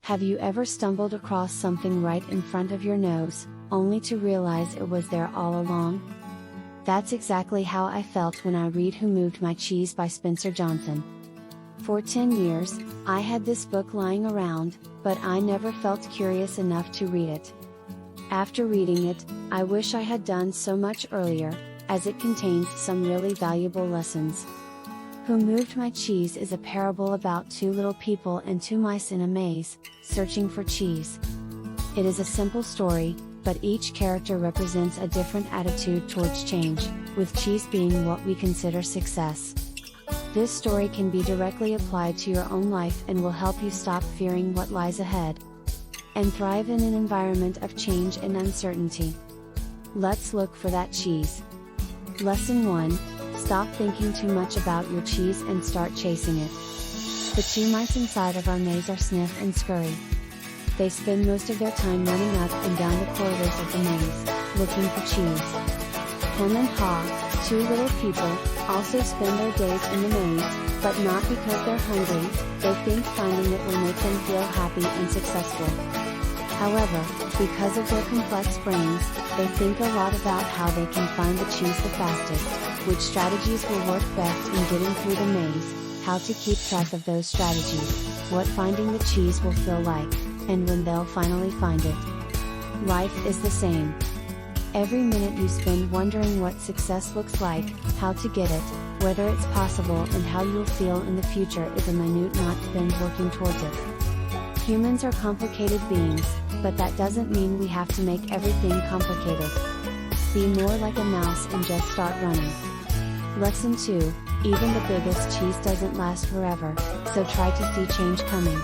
Have you ever stumbled across something right in front of your nose, only to realize it was there all along? That's exactly how I felt when I read Who Moved My Cheese by Spencer Johnson. For 10 years, I had this book lying around, but I never felt curious enough to read it. After reading it, I wish I had done so much earlier, as it contains some really valuable lessons. Who Moved My Cheese is a parable about two little people and two mice in a maze, searching for cheese. It is a simple story, but each character represents a different attitude towards change, with cheese being what we consider success. This story can be directly applied to your own life and will help you stop fearing what lies ahead and thrive in an environment of change and uncertainty. Let's look for that cheese. Lesson 1. Stop thinking too much about your cheese and start chasing it. The two mice inside of our maze are Sniff and Scurry. They spend most of their time running up and down the corridors of the maze, looking for cheese. Hem and Haw, two little people, also spend their days in the maze, but not because they're hungry. They think finding it will make them feel happy and successful. However, because of their complex brains, they think a lot about how they can find the cheese the fastest, which strategies will work best in getting through the maze, how to keep track of those strategies, what finding the cheese will feel like, and when they'll finally find it. Life is the same. Every minute you spend wondering what success looks like, how to get it, whether it's possible and how you'll feel in the future is a minute not spent working towards it. Humans are complicated beings, but that doesn't mean we have to make everything complicated. Be more like a mouse and just start running. Lesson 2, even the biggest cheese doesn't last forever, so try to see change coming.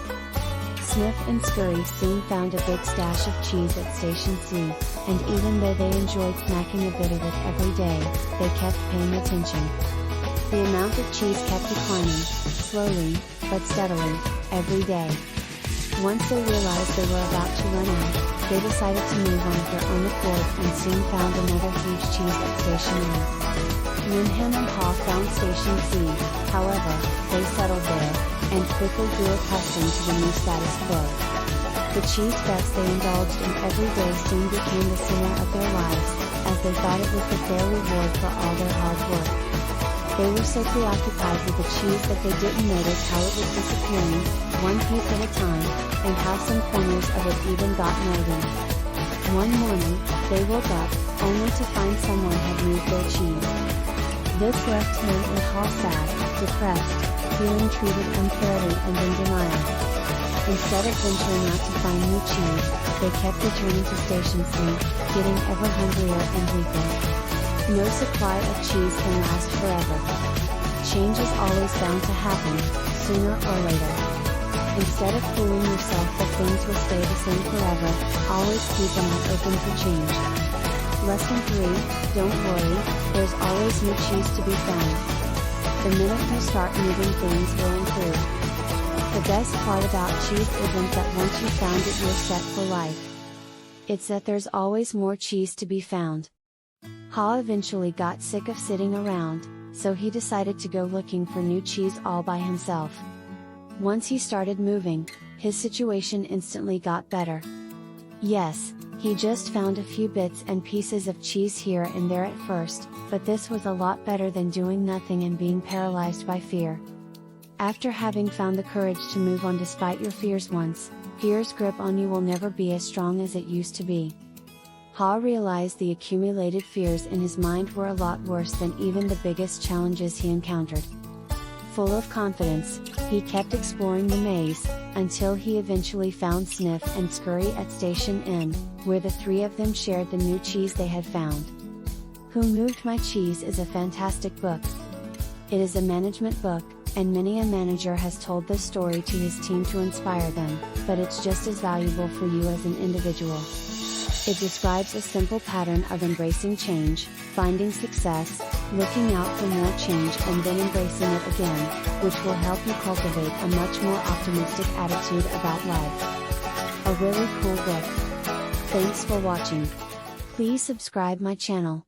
Sniff and Scurry soon found a big stash of cheese at Station C, and even though they enjoyed snacking a bit of it every day, they kept paying attention. The amount of cheese kept declining, slowly, but steadily, every day. Once they realized they were about to run out, they decided to move on of their own accord and soon found another huge cheese at Station E. When Hem and Haw found Station C, however, they settled there, and quickly grew accustomed to the new status quo. The cheese bets they indulged in every day soon became the center of their lives, as they thought it was the fair reward for all their hard work. They were so preoccupied with the cheese that they didn't notice how it was disappearing, one piece at a time, and how some corners of it even got moldy. One morning, they woke up, only to find someone had moved their cheese. This left Hem and Haw sad, depressed, feeling treated unfairly and in denial. Instead of venturing out to find new cheese, they kept returning to Station C, getting ever hungrier and weaker. No supply of cheese can last forever. Change is always bound to happen, sooner or later. Instead of fooling yourself that things will stay the same forever, always keep an eye open for change. Lesson 3, don't worry, there's always new cheese to be found. The minute you start moving, things will improve. The best part about cheese isn't that once you found it you're set for life. It's that there's always more cheese to be found. Haw eventually got sick of sitting around, so he decided to go looking for new cheese all by himself. Once he started moving, his situation instantly got better. Yes, he just found a few bits and pieces of cheese here and there at first, but this was a lot better than doing nothing and being paralyzed by fear. After having found the courage to move on despite your fears once, fear's grip on you will never be as strong as it used to be. Haw realized the accumulated fears in his mind were a lot worse than even the biggest challenges he encountered. Full of confidence, he kept exploring the maze, until he eventually found Sniff and Scurry at Station N, where the three of them shared the new cheese they had found. Who Moved My Cheese is a fantastic book. It is a management book, and many a manager has told this story to his team to inspire them, but it's just as valuable for you as an individual. It describes a simple pattern of embracing change, finding success, looking out for more change and then embracing it again, which will help you cultivate a much more optimistic attitude about life. A really cool book. Thanks for watching. Please subscribe my channel.